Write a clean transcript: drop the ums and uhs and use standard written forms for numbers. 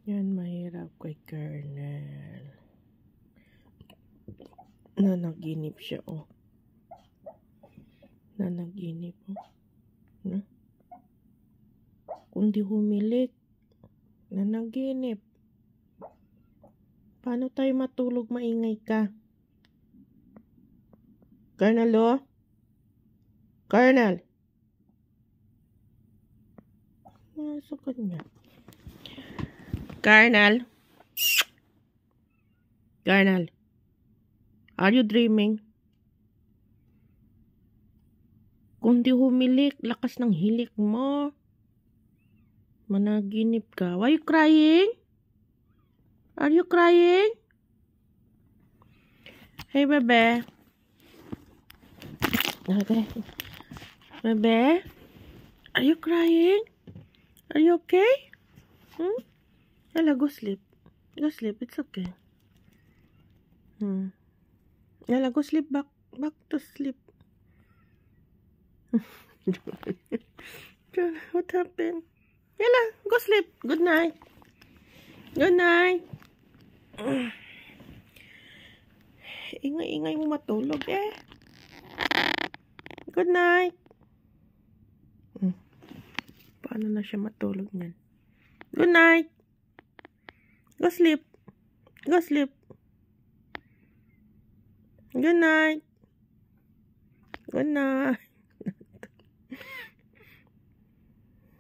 Yan, mahirap kay Kernel. Nanaginip siya, oh. Nanaginip, oh. Kundi humilik. Nanaginip. Paano tayo matulog? Maingay ka. Kernel, oh. Kernel. Nasa kanya. Kernel. Kernel. Are you dreaming? Kundi humilik, lakas ng hilik mo. Managinip ka. Why you crying? Are you crying? Hey, bebe. Okay. Bebe? Are you crying? Are you okay? Ella, go sleep. Go sleep. It's okay. Ella, go sleep. Back to sleep. What happened? Ella, go sleep. Good night. Good night. Ingay-ingay mo matulog eh. Good night. Paano na siya matulog niyan? Good night. Go sleep. Go sleep. Good night. Good night.